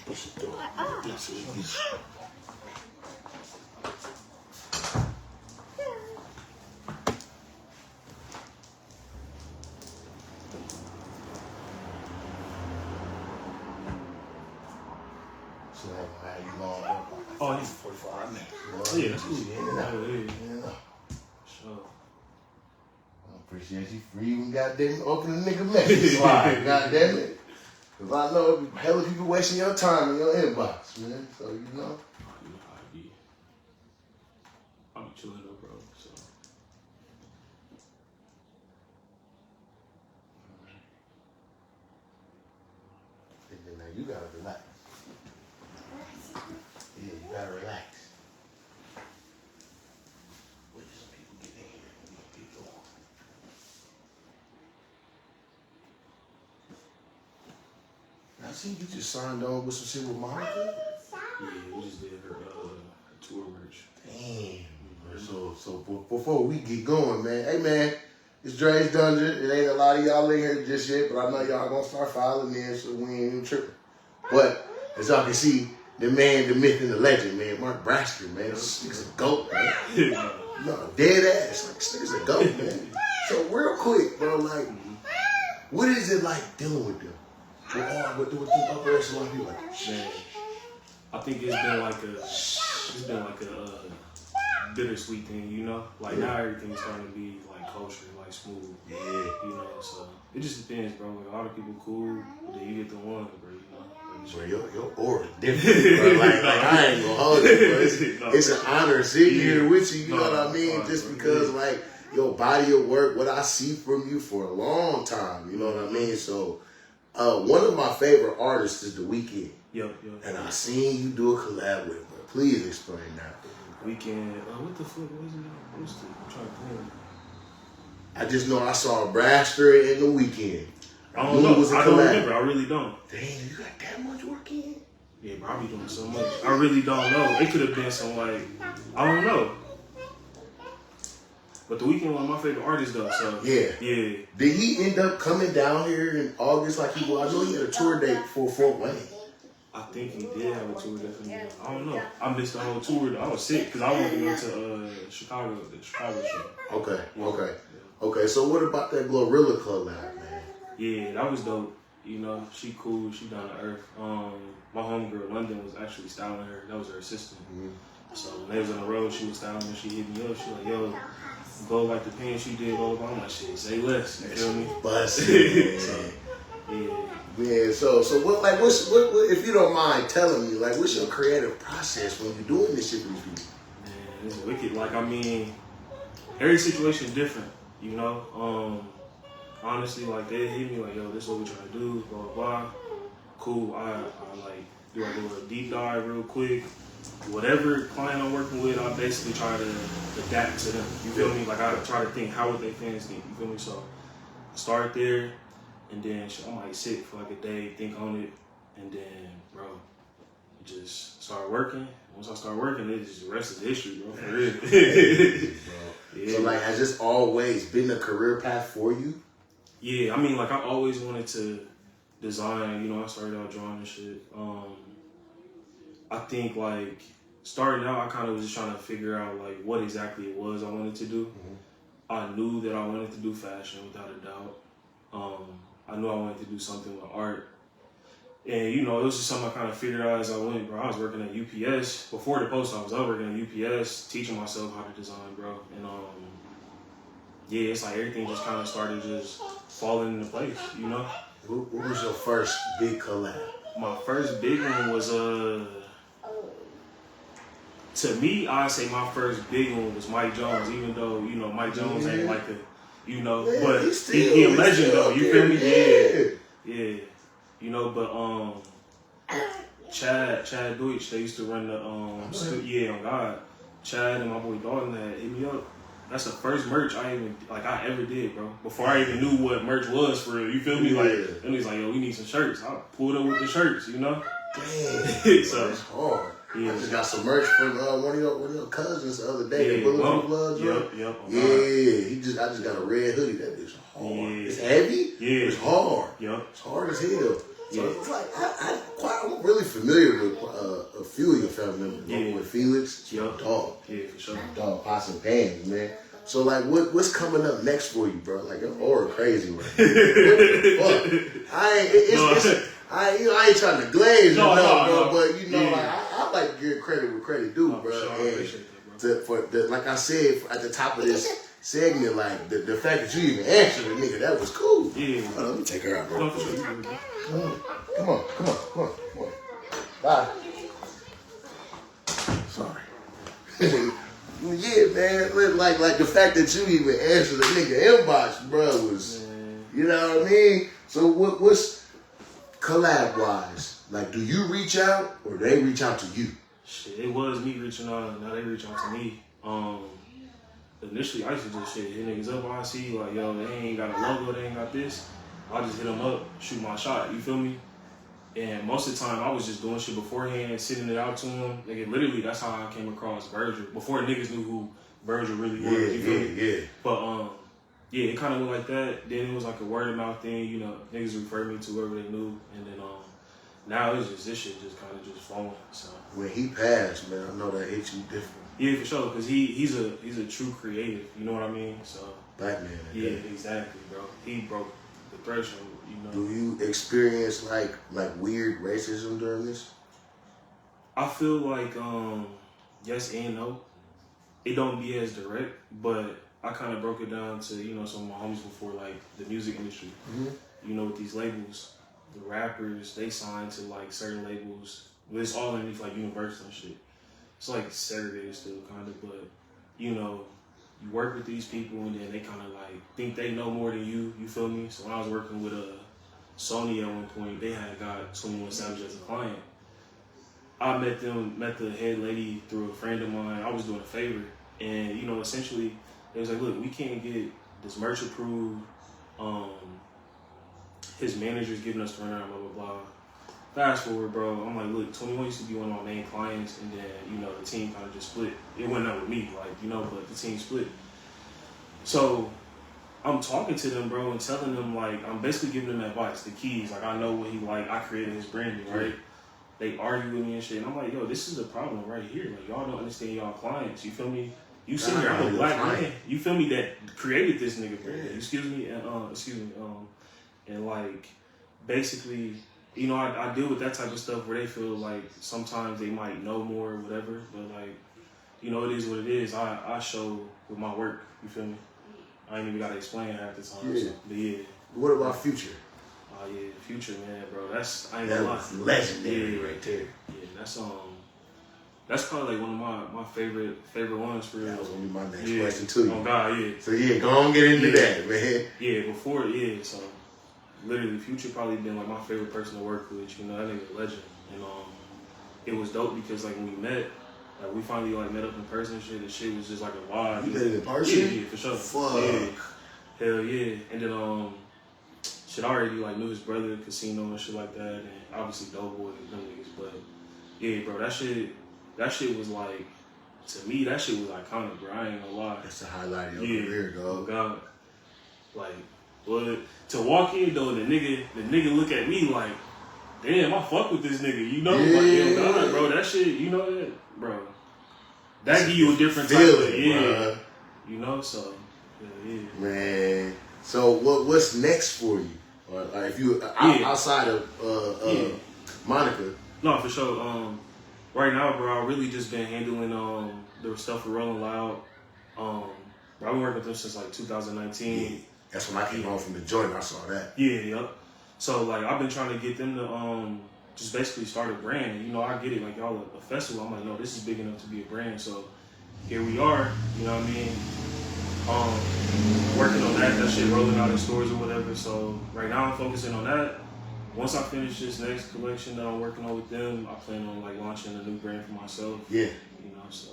Push it through. That's it. So how you long? Oh, he's 45 minutes. Yeah, that's cool. Yeah. Sure. I appreciate you for even goddamn opening the nigga message slide, goddamn it. Cause I know hella people wasting your time in your inbox, man. So you know. I'll be chilling though, bro. So. And then now you gotta relax. Yeah, you gotta relax. Wait till some people get in here and we can get going. I see you just signed on with some shit with Monica. Yeah, we just did her tour merch. Damn. So before we get going, man, hey man, it's Dre's Dungeon. It ain't a lot of y'all in here just yet, but I know y'all gonna start filing in, so we ain't even tripping. But as y'all can see, the man, the myth, and the legend, man, Mark Braster, man, this nigga's a goat, man. No, dead ass, like this nigga's a goat, man. So real quick, bro, like, what is it like dealing with them? With the upper echelon people like that? Man, I think it's been like a bittersweet thing, you know? Like now everything's starting to be like kosher, like smooth. Yeah. You know, so it just depends, bro. Like, all the people cool, but then you get the one, bro, you know? Like, Bro, your aura different, bro. Like I ain't gonna hold you, bro. It's an honor sitting here with you, you know what I mean? Just because, like, your body of work, what I see from you for a long time, you know what I mean? So, one of my favorite artists is The Weeknd. Yep. And I seen you do a collab with him, bro. Please explain that. Weeknd, what the fuck was it? I'm trying to think. I just know I saw Braster and The Weeknd. I don't know. I don't remember. I really don't. Damn, you got that much work in? Yeah, bro, I be doing so much. I really don't know. It could have been some like, I don't know. But The Weeknd one of my favorite artists though, so. Yeah. Yeah. Did he end up coming down here in August like he was? I know he had a tour date for Fort Wayne. I think he did have a tour definitely. I don't know. I missed the whole tour. I was sick because I wanted to go to Chicago, the Chicago show. Okay, so what about that Glorilla collab, man? Yeah, that was dope. You know, she cool. She down to earth. My homegirl London was actually styling her. That was her assistant. Mm-hmm. So when they was on the road, she was styling her. She hit me up. She like, yo, go like the pants you did. All about my shit. Say less. You feel me? Busted. So, yeah. Yeah. So what? Like, what? If you don't mind telling me, like, what's your creative process when you're doing this shit for these people? Man, it's wicked. Like, I mean, every situation is different. You know. Honestly, like they hit me like, yo, this is what we trying to do, blah, blah, blah. Cool, I like, do a deep dive real quick. Whatever client I'm working with, I basically try to adapt to them. You feel me? Like I try to think, how would they fans think? You feel me? So I start there, and then I might sit for like a day, think on it, and then, bro, just start working. Once I start working, it's just the rest of the history, bro. For real. Bro. Yeah. So like, has this always been a career path for you? Yeah, I mean, like, I always wanted to design, you know, I started out drawing and shit. I think, like, starting out, I kind of was just trying to figure out, like, what exactly it was I wanted to do. Mm-hmm. I knew that I wanted to do fashion, without a doubt. I knew I wanted to do something with art. And, you know, it was just something I kind of figured out as I went, bro. I was working at UPS. Before the post office, I was working at UPS, teaching myself how to design, bro. And, yeah, it's like everything just kind of started just falling into place, you know? What was your first big collab? My first big one was, to me, I'd say my first big one was Mike Jones, even though, you know, Mike Jones ain't like a, you know, yeah, but he a legend though, you feel me? Yeah. You know, but, Chad Deutsch, they used to run the, on God. Chad and my boy Dalton had hit me up. That's the first merch I ever did, bro. Before I even knew what merch was for real. You feel me? Like, and he's like, yo, we need some shirts. I pulled up with the shirts, you know? Damn. So that's hard. Yeah. I just got some merch from one of your cousins the other day. Yeah, the Blood. Yep. Yeah, I just got a red hoodie. That bitch hard. Yeah. It's heavy. Yeah. It's hard. Yep. It's hard as hell. So it's like I'm really familiar with a few of your family members. Yeah. With Felix, Yup. dog. Yeah, for sure. Dog, pots and pans, man. So like, what's coming up next for you, bro? Like, your aura crazy, right? What the fuck? I ain't trying to glaze bro. But you know, like I like to give credit where credit due, bro. Sure, I appreciate that, bro. Like I said at the top of this segment, like the fact that you even answered the nigga, that was cool. Yeah. Hold on, let me take her out, bro. No, for sure. Come on. Bye. Sorry. Yeah, man. Like the fact that you even answered the nigga inbox, bro, was, you know what I mean? So what's collab wise? Like, do you reach out or they reach out to you? Shit, it was me reaching out. Now they reach out to me. Initially, I used to just hit niggas up. I see like, yo, they ain't got a logo, they ain't got this. I just hit them up, shoot my shot. You feel me? And most of the time, I was just doing shit beforehand, sending it out to them. Like, literally, that's how I came across Virgil. Before niggas knew who Virgil really was. You feel me? Yeah. But yeah, it kind of went like that. Then it was like a word of mouth thing. You know, niggas referred me to whoever they knew, and then now it's just this shit just kind of just flowing. So when he passed, man, I know that hit you different. Yeah, for sure, because he's a true creative. You know what I mean? So Black man. Yeah, exactly, bro. He broke the threshold. You know. Do you experience like weird racism during this? I feel like yes and no. It don't be as direct, but I kind of broke it down to, you know, some of my homies before, like the music industry. Mm-hmm. You know, with these labels, the rappers, they sign to like certain labels. But it's all underneath like Universal and shit. It's like segregated still, kind of, but you know, you work with these people and then they kind of like think they know more than you. You feel me? So when I was working with Sony at one point, they had got 21 Savage as a client. I met the head lady through a friend of mine. I was doing a favor, and you know, essentially, it was like, look, we can't get this merch approved. His manager's giving us the runaround, blah blah blah. Fast forward, bro. I'm like, look, 21 used to be one of my main clients, and then you know the team kind of just split. It went up with me, like, you know, but the team split. So I'm talking to them, bro, and telling them, like, I'm basically giving them advice, the keys. Like, I know what he like. I created his branding, right? They argue with me and shit, and I'm like, yo, this is the problem right here. Like, y'all don't understand y'all clients. You feel me? You sitting here, I'm a black man. You feel me? That created this nigga brand. Excuse me, and like, basically, you know, I deal with that type of stuff where they feel like sometimes they might know more or whatever, but like, you know, it is what it is. I show with my work. You feel me? I ain't even gotta explain half the time. Yeah. So, but yeah. What about Future? Oh yeah, Future, man, bro. I ain't that gonna was lie. legendary right there. Yeah, that's probably like one of my favorite ones for real. That was gonna be my next question too. Oh God, yeah. So yeah, go on, get into that, man. Yeah, so literally Future probably been like my favorite person to work with. You know, that nigga a legend. And it was dope because like when we met, like we finally like met up in person and shit. The shit was just like a vibe. You met in person? Yeah, for sure. Fuck. Yeah. Hell yeah. And then shit, I already like knew his brother, Casino and shit like that, and obviously Doughboy and them niggas. But yeah, bro, that shit was like, to me, that shit was iconic, bro. I ain't gonna lie. That's the highlight of your career, dog. Oh God. Like, well, to walk in though, the nigga look at me like, damn, I fuck with this nigga, you know? Yeah. Like, yo, God, bro, that shit, you know that, bro. That give you a different type of, bro. You know, so, yeah. Man, so what's next for you? Like if you outside of Monica? No, for sure. Right now, bro, I really just been handling the stuff for Rolling Loud. Bro, I've been working with them since like 2019. Yeah. That's when I came home from the joint. I saw that. Yeah, yup. So like I've been trying to get them to just basically start a brand. You know, I get it. Like y'all a festival. I'm like, no, this is big enough to be a brand. So here we are. You know what I mean? Working on that shit rolling out in stores or whatever. So right now I'm focusing on that. Once I finish this next collection that I'm working on with them, I plan on like launching a new brand for myself. Yeah. You know, so.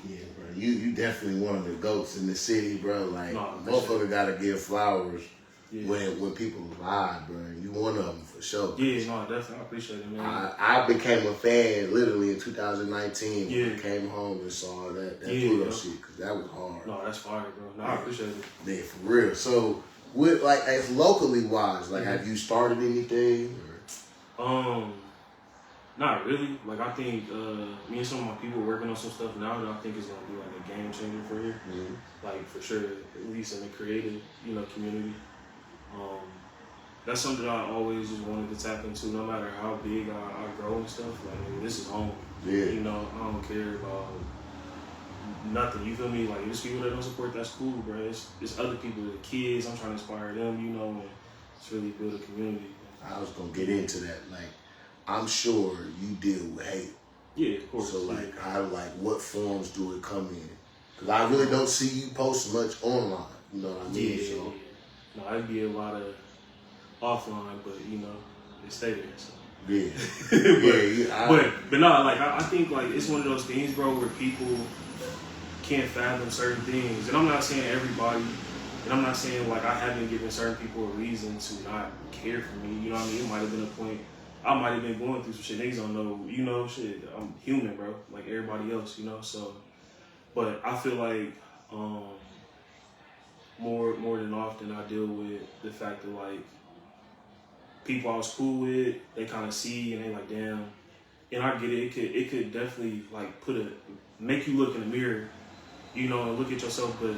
Yeah, bro. You definitely one of the goats in the city, bro. Like, motherfucker gotta give flowers when people lie, bro. You one of them for sure. Yeah, no, definitely. I appreciate it, man. I became a fan literally in 2019 when I came home and saw that Pluto shit, because that was hard. No, that's fire, bro. No, I appreciate it. Yeah, for real. So, with like as locally wise, like have you started anything? Or? Not really. Like I think me and some of my people working on some stuff now that I think is gonna be like a game changer for here. Like for sure, at least in the creative, community. That's something that I always just wanted to tap into, no matter how big I grow and stuff. Like this is home. Yeah. I don't care about nothing. You feel me? Like if it's people that don't support, that's cool, bro. It's other people, the kids. I'm trying to inspire them, and it's really build a community. I was gonna get into that. Like, I'm sure you deal with hate. Yeah, of course. So what forms do it come in? Because I really don't see you post much online. You know what I mean? Yeah. No, I'd be a lot of offline, but they stay there. So. Yeah. But no, like I think like it's one of those things, bro, where people can't fathom certain things. And I'm not saying everybody, and I'm not saying like I haven't given certain people a reason to not care for me. You know what I mean? It might have been a point I might have been going through some shit. Niggas don't know, shit. I'm human, bro, like everybody else, So, but I feel like more than often I deal with the fact that like people I was cool with, they kind of see and they like, damn. And I get it. It could definitely like make you look in the mirror, and look at yourself. But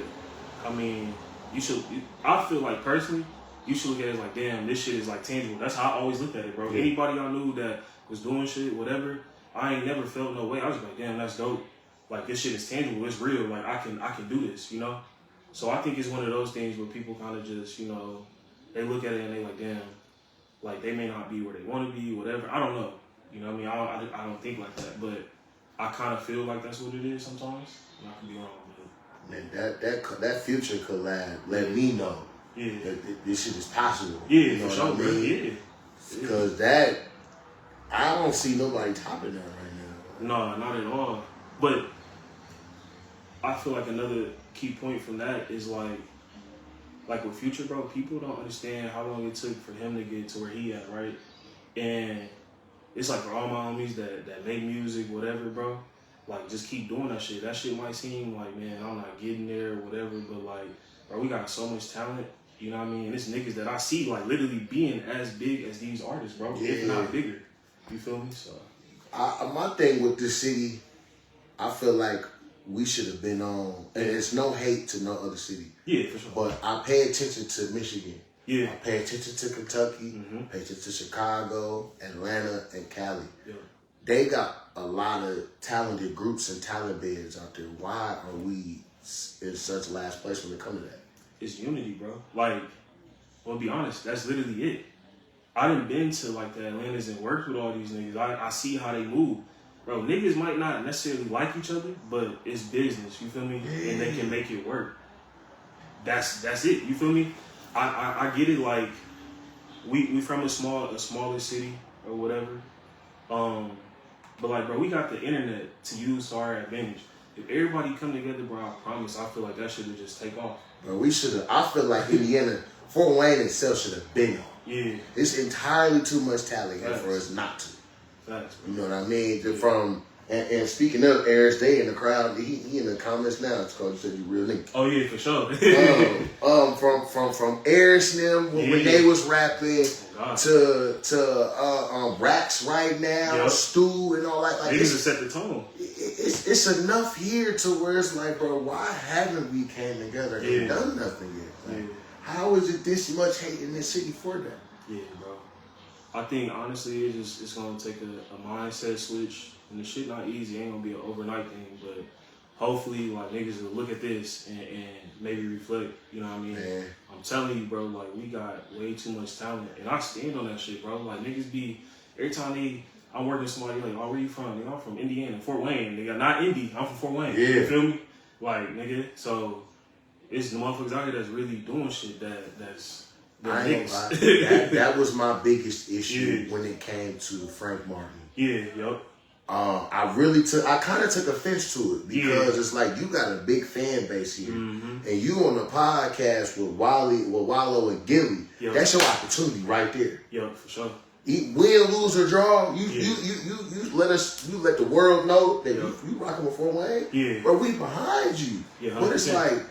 I mean, you should. I feel like personally, you should look at it as like, damn, this shit is like tangible. That's how I always looked at it, bro. Yeah. Anybody I knew that was doing shit, whatever, I ain't never felt no way. I was like, damn, that's dope. Like this shit is tangible. It's real. Like I can do this, So I think it's one of those things where people kind of just, they look at it and they like, damn, like they may not be where they want to be, whatever. I don't know. You know what I mean? I don't think like that, but I kind of feel like that's what it is sometimes. And I can be wrong. Man, that future collab let me know that this shit is possible. Yeah, you know for sure, what I mean? Yeah. Because I don't see nobody topping that right No, now. not at all. But I feel like another key point from that is like with Future, bro, people don't understand how long it took for him to get to where he at, right? And it's like for all my homies that make music, whatever, bro, like just keep doing that shit. That shit might seem like, man, I'm not getting there or whatever, but like, bro, we got so much talent, you know what I mean? And it's niggas that I see like literally being as big as these artists, bro, if not bigger. You feel me? So my thing with this city, I feel like we should have been on, and it's no hate to no other city. Yeah, for sure. But I pay attention to Michigan. Yeah. I pay attention to Kentucky, pay attention to Chicago, Atlanta, and Cali. Yeah. They got a lot of talented groups and talent beds out there. Why are we in such last place when it comes to that? It's unity, bro. Like, well, be honest, that's literally it. I done been to like the Atlantas and worked with all these niggas. I see how they move. Bro, niggas might not necessarily like each other, but it's business, you feel me? Yeah. And they can make it work. That's it, you feel me? I get it, like, we from a smaller city or whatever. But like, bro, we got the internet to use to our advantage. If everybody come together, bro, I promise, I feel like that should have just take off. Bro, we should have, I feel like Indiana, Fort Wayne itself should have been on. Yeah. It's entirely too much talent for us not to. Facts, you know what I mean? From and speaking of Eric, they in the crowd. He in the comments now. It's called said you real nigga. Oh yeah, for sure. From Eric them when they was rapping to Rax right now, Stu and all that. Like they just set the tone. It's enough here to where it's like, bro, why haven't we came together and done nothing yet? Like, how is it this much hate in this city for that? Yeah, bro. I think honestly, it's gonna take a mindset switch, and the shit not easy. It ain't gonna be an overnight thing, but hopefully, like niggas will look at this and maybe reflect. You know what I mean? Man. I'm telling you, bro. Like we got way too much talent, and I stand on that shit, bro. Like niggas be every time I'm working with somebody like, oh, where you from? Nigga, I'm from Indiana, Fort Wayne. Nigga, not Indy. I'm from Fort Wayne. Yeah. You feel me? Like nigga, so it's the motherfuckers out here that's really doing shit that's. I ain't gonna lie. That was my biggest issue when it came to Frank Martin. Yeah, yup. I kind of took offense to it because it's like you got a big fan base here, and you on a podcast with Wallow and Gilly. Yep. That's your opportunity right there. Yep, for sure. Win, lose or draw, you let the world know that you rocking with Fort Wayne. Yeah, but we behind you. Yeah, but it's like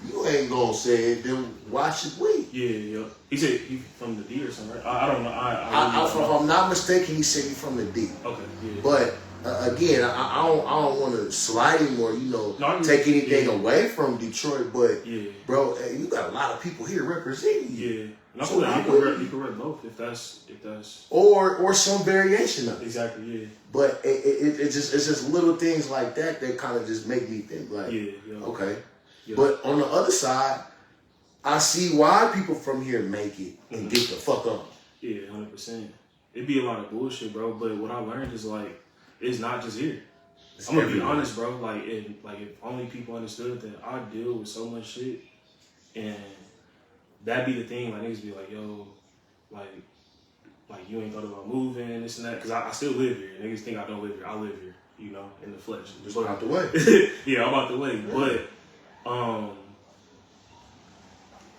you ain't gonna say it, then why should we? Yeah. He said he from the D or something, right? I don't know. I If I'm not mistaken, he said he from the D. Okay, yeah. But again, I don't want to slide him or take anything away from Detroit. But bro, you got a lot of people here representing you. Yeah. And I feel like you can rep both if that's or some variation of it. Exactly, yeah. But it's just little things like that kind of just make me think like, okay. Yeah. But on the other side, I see why people from here make it and get the fuck up. Yeah, 100%. It'd be a lot of bullshit, bro. But what I learned is like, it's not just here. I'm gonna be honest, bro. Like, if only people understood that I deal with so much shit, and that be the thing. Like niggas be like, yo, like you ain't thought about moving, this and that. Cause I still live here. Niggas think I don't live here. I live here, in the flesh. Just out the way. Yeah, I'm out the way. Yeah. But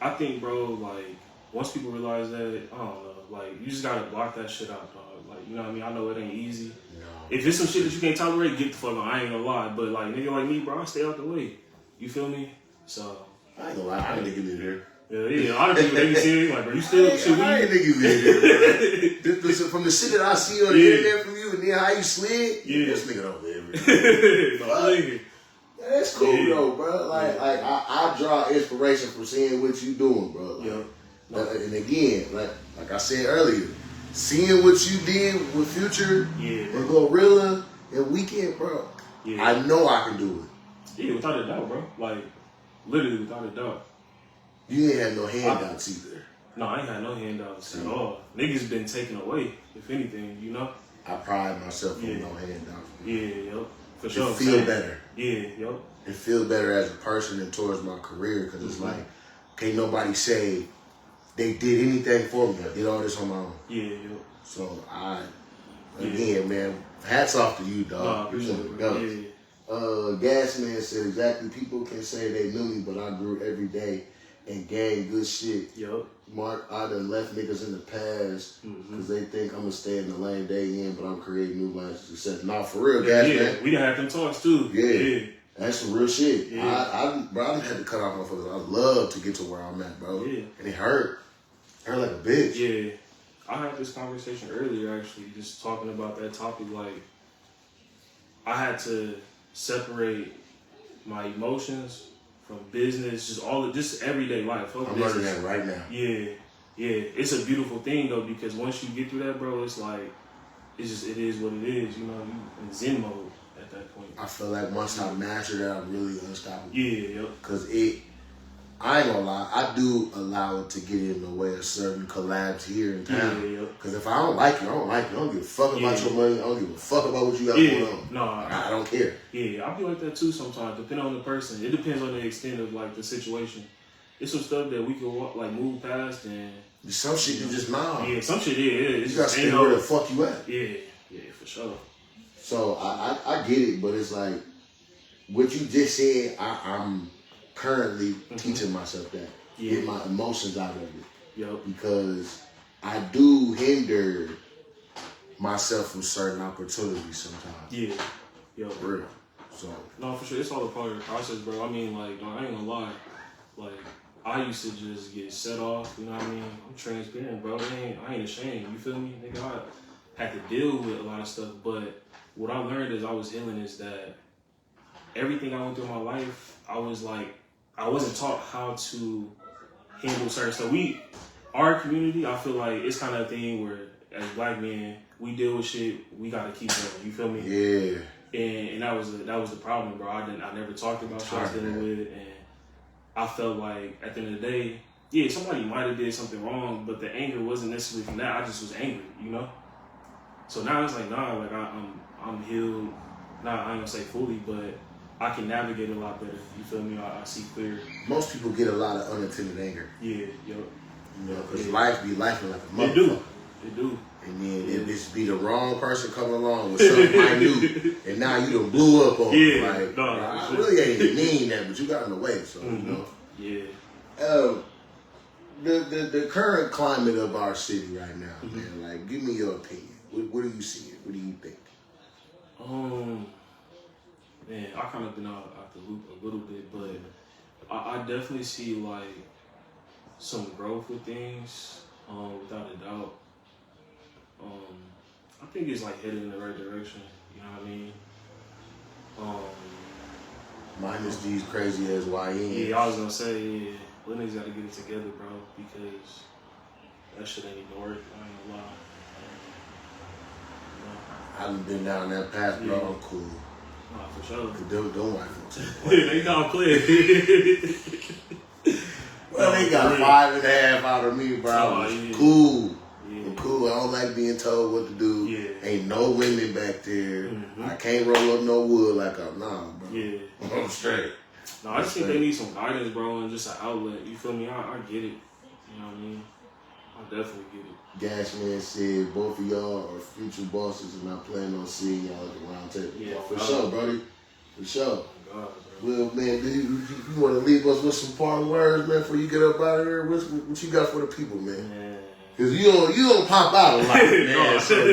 I think, bro, like once people realize that, I don't know, like you just gotta block that shit out, dog. Like, you know what I mean? I know it ain't easy. No. If it's some shit that you can't tolerate, get the fuck on. I ain't gonna lie. But like nigga like me, bro, I stay out the way. You feel me? So I ain't gonna lie, I ain't nigga live here. Yeah. A lot of people they be saying like, bro, you still shit. I ain't nigga live here, bro. From the shit that I see on the internet from you and then how you slid, this nigga don't live here. That's cool though, bro. Like I draw inspiration from seeing what you doing, bro. Like, and again, like I said earlier, seeing what you did with Future and Glorilla and Weekend, bro. Yeah. I know I can do it. Yeah, without a doubt, bro. Like literally without a doubt. You ain't had no handouts either. No, I ain't had no handouts at all. Niggas been taken away, if anything, I pride myself on no handouts. Yeah, for sure. It feel better. Yeah, It feels better as a person and towards my career because it's like, can't nobody say they did anything for me. I did all this on my own. Yeah. So again, man, hats off to you, dog. Gasman said exactly. People can say they knew me, but I grew every day and gained good shit. Yep. Mark, I done left niggas in the past because they think I'm gonna stay in the lane they in, but I'm creating new lanes of success. Nah, for real, Gasman. Yeah, we done had them talks too. Yeah. That's some real shit. Yeah. I had to cut off motherfuckers. I'd love to get to where I'm at, bro. Yeah. And it hurt. It hurt like a bitch. Yeah. I had this conversation earlier, actually, just talking about that topic. Like, I had to separate my emotions from business, just everyday life. I'm learning that right now. Yeah. It's a beautiful thing, though, because once you get through that, bro, it's like, it is what it is, you in Zen mode. At that point, I feel like once I master that, I'm really unstoppable. Yeah. Cause I ain't gonna lie, I do allow it to get in the way of certain collabs here in town. Yeah. Cause if I don't like you, I don't like you. I don't give a fuck about your money. I don't give a fuck about what you got going on. No, I don't care. Yeah, I be like that too sometimes, depending on the person. It depends on the extent of like the situation. It's some stuff that we can move past, and some shit you just nah. Yeah, some shit it's you gotta stay where the fuck you at. Yeah, for sure. So I get it, but it's like what you just said. I'm currently teaching myself that, get my emotions out of it. Yep. Because I do hinder myself from certain opportunities sometimes. Yeah. Yep. For real. So no, for sure, it's all a part of the process, bro. I mean, like, I ain't gonna lie, like I used to just get set off. You know what I mean? I'm transparent, bro. I ain't ashamed. You feel me? Nigga, I had to deal with a lot of stuff, but what I learned as I was healing is that everything I went through in my life, I wasn't taught how to handle certain stuff. Our community, I feel like it's kind of a thing where as black men, we deal with shit, we gotta keep going. You feel me? Yeah. And that was the problem, bro. I never talked about shit I was dealing with, and I felt like at the end of the day, somebody might have did something wrong, but the anger wasn't necessarily from that. I just was angry, So now it's like, nah, like I'm healed. Nah, I ain't gonna say fully, but I can navigate a lot better. You feel me? I see clear. Most people get a lot of unintended anger. Yeah, because life be life like a motherfucker. They do. And then it just be the wrong person coming along with something minute, and now you done blew up on them. Like, I really ain't mean that, but you got in the way, so Yeah. The current climate of our city right now, man. Like, give me your opinion. What do you see? What do you think? Man, I kind of been out the loop a little bit, but I definitely see like some growth with things, without a doubt. I think it's like headed in the right direction. You know what I mean? Minus these crazy ass YNs. Yeah, I was gonna say, yeah, little niggas gotta get it together, bro, because that shit ain't even work. I ain't gonna lie. I done been down that path, bro. Yeah. I'm cool. Nah, for sure. Don't white folks. They not playing. Well, they got 5.5 out of me, bro. Oh, I was yeah. cool. Yeah. I'm cool. I don't like being told what to do. Yeah. Ain't no women back there. Mm-hmm. I can't roll up no wood like I'm nah, bro. Yeah. I'm straight. No, I just think they need some guidance, bro, and just an outlet. You feel me? I get it. You know what I mean? I definitely get it. Gasman said both of y'all are future bosses and I plan on seeing y'all at the round table. Yeah, For sure, brody. For sure. God, bro. Well, man, do you want to leave us with some parting words, man, before you get up out of here? What you got for the people, man? Because you don't pop out a lot, man. So,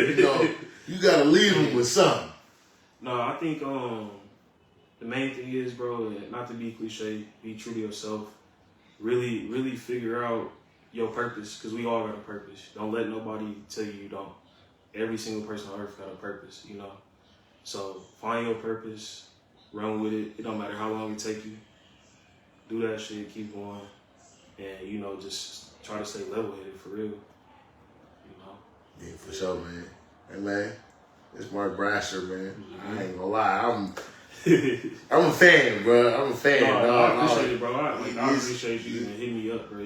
you got to leave them with something. No, I think the main thing is, bro, not to be cliche, be true to yourself. Really, really figure out your purpose, because we all got a purpose. Don't let nobody tell you you don't. Every single person on earth got a purpose, you know? So find your purpose, run with it. It don't matter how long it take you. Do that shit, keep going. And, just try to stay level-headed for real. Yeah, for sure, man. Hey, man, it's Mark Braster, man. I ain't gonna lie, I'm a fan, bro. I'm a fan. No, I appreciate it, bro. I appreciate you even hitting me up, bro.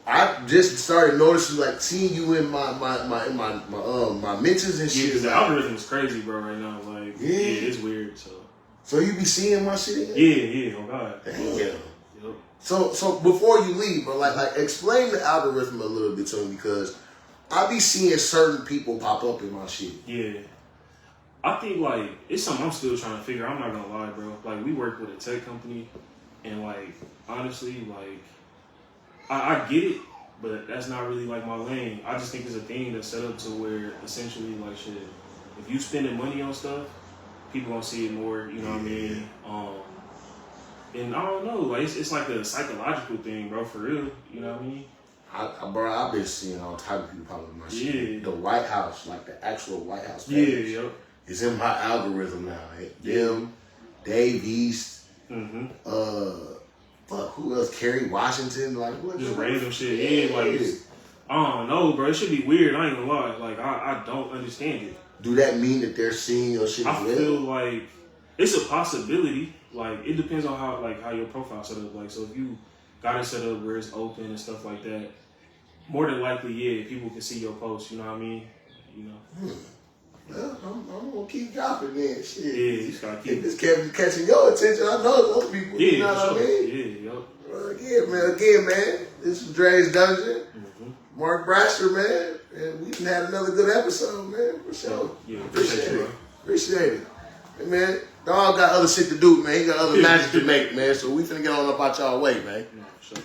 I just started noticing, like, seeing you in my mentions and shit. Yeah, the algorithm is crazy, bro. Right now, like, yeah, it's weird. So you be seeing my shit again? Yeah. Oh God. Damn. Yep. So before you leave, bro, like explain the algorithm a little bit to me, because I be seeing certain people pop up in my shit. Yeah. I think, like, it's something I'm still trying to figure out. I'm not going to lie, bro. Like, we work with a tech company, and, like, honestly, like, I get it, but that's not really, like, my lane. I just think it's a thing that's set up to where, essentially, like, shit, if you spending money on stuff, people going to see it more, you know what I mean? And I don't know, like, it's like a psychological thing, bro, for real. You know what I mean? I've been seeing all type of people pop up in my shit. The White House, like the actual White House page. Yeah, yep. It's in my algorithm now. Them, Dave East, who else? Kerry Washington, like what? Just random shit. Yeah, like I don't know, bro. It should be weird. I ain't gonna lie. Like I don't understand it. Do that mean that they're seeing your shit? I feel like it's a possibility. Like it depends on how your profile set up. Like so, if you got it set up where it's open and stuff like that, more than likely, yeah, people can see your posts. You know what I mean? Well, I'm gonna keep dropping then. Shit. Yeah, you just gotta keep. If this kept catching your attention, I know those people. Yeah, you know what I mean? Yeah, yep. Well, again, man. This is Dre's Dungeon. Mark Braster, man. And we can have another good episode, man. For sure. Yeah, appreciate you, bro. Appreciate it. Hey, man, dog got other shit to do, man. He got other magic to make, man. So we finna get on up out y'all way, man. No, for sure.